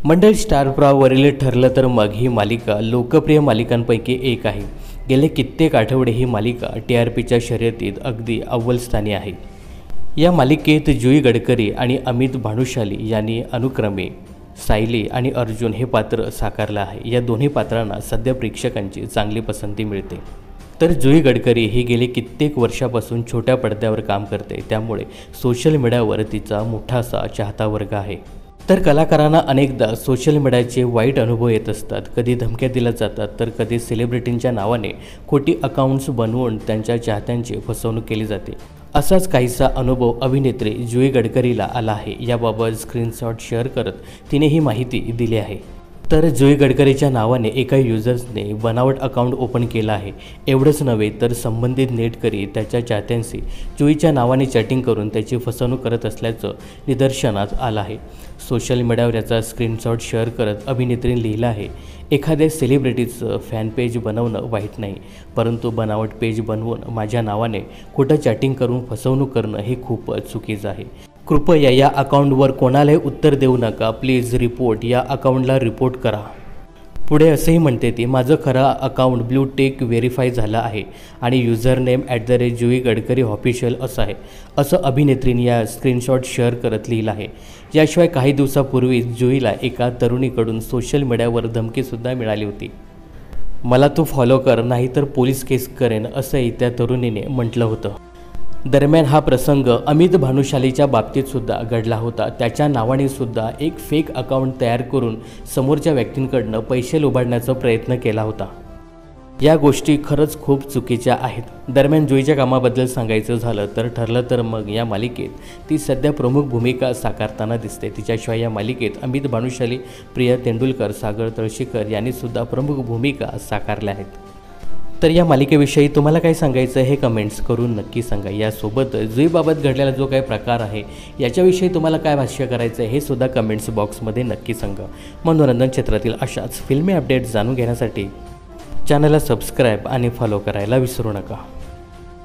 मंडळ स्टार प्रवाहावरील ठरलं तर मग ही मालिका लोकप्रिय मालिकांपैकी एक आहे। गेले कित्येक आठवडे ही मालिका TRPच्या शर्यतीत अगदी अव्वल स्थानी आहे। या मालिकेत जुई गडकरी आणि अमित भानुशाली यांनी अनुक्रमे सायली आणि अर्जुन हे पात्र साकारलं आहे। या दोन्ही पात्रांना सध्या प्रेक्षकांची चांगली पसंती मिळते। तर जुई गडकरी ही गेली कित्येक वर्षापासून छोट्या पडद्यावर काम करते, त्यामुळे सोशल मीडियावर तिचा मोठासा चाहता वर्ग आहे। तर कलाकारांना अनेकदा सोशल मीडियाचे वाईट अनुभव येत असतात। कधी धमक्या दिल्या जातात, तर कधी सेलिब्रिटींच्या नावाने खोटी अकाउंट्स बनवून त्यांच्या चाहत्यांची फसवणूक केली जाते। असाच काहीसा अनुभव अभिनेत्री जुई गडकरीला आला आहे। याबाबत स्क्रीनशॉट शेअर करत तिने ही माहिती दिली आहे। तर जुई गडकरीच्या नावाने एका युजर्सने बनावट अकाउंट ओपन केलं आहे। एवढंच नव्हे तर संबंधित नेटकरी त्याच्या चाहत्यांशी जुईच्या नावाने चॅटिंग करून त्याची फसवणूक करत असल्याचं निदर्शनास आलं आहे। सोशल मीडियावर याचा स्क्रीनशॉट शेअर करत अभिनेत्रीने लिहिलं आहे, एखाद्या सेलिब्रिटीचं फॅन पेज बनवणं वाईट नाही, परंतु बनावट पेज बनवून माझ्या नावाने खोटं चॅटिंग करून फसवणूक करणं हे खूपच चुकीचं आहे। कृपया या अकाउंटवर कोणालाही उत्तर देऊ नका, प्लीज रिपोर्ट, या अकाउंटला रिपोर्ट करा। पुढे असेही म्हणते ती, माझं खरं अकाउंट ब्लू टिक व्हेरीफाय झालं आहे आणि युजर नेम @जुई गडकरी ऑफिशियल असं आहे, असं अभिनेत्रीने या स्क्रीनशॉट शेअर करत लिहिलं आहे। याशिवाय काही दिवसापूर्वीच जुईला एका तरुणीकडून सोशल मीडियावर धमकीसुद्धा मिळाली होती। मला तू फॉलो कर, नाहीतर पोलीस केस करेन, असंही त्या तरुणीने म्हटलं होतं। दरम्यान हा प्रसंग अमित भानुशालीच्या बाबतीत सुद्धा घडला होता। त्याच्या नावाने सुद्धा एक फेक अकाउंट तयार करून समोरच्या व्यक्तींकडनं पैसे लुबाडण्याचा प्रयत्न केला होता। या गोष्टी खरंच खूप चुकीच्या आहेत। दरम्यान जुईच्या कामाबद्दल सांगायचं झालं तर ठरलं तर मग या मालिकेत ती सध्या प्रमुख भूमिका साकारताना दिसते। तिच्याशिवाय या मालिकेत अमित भानुशाली, प्रिया तेंडुलकर, सागर तळशीकर यांनी सुद्धा प्रमुख भूमिका साकारल्या आहेत। तर या मालिकेविषयी तुम्हाला काय सांगायचं हे कमेंट्स करून नक्की सांगा। यासोबत जुईबाबत घडलेला जो काही प्रकार आहे याच्याविषयी तुम्हाला काय भाष्य करायचं आहे हे सुद्धा कमेंट्स बॉक्समध्ये नक्की सांगा। मनोरंजन क्षेत्रातील अशाच फिल्मी अपडेट्स जाणून घेण्यासाठी चॅनलला सबस्क्राईब आणि फॉलो करायला विसरू नका।